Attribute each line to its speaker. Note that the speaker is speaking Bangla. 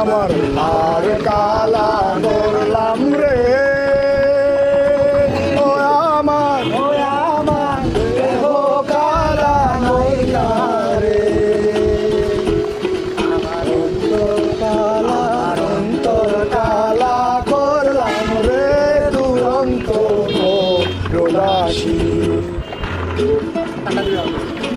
Speaker 1: আমার আর কালা করলাম রে ও আমার দেহ কালা নইলা রে আমার অন্তর কালা করলাম রে দুরন্ত রোদাসী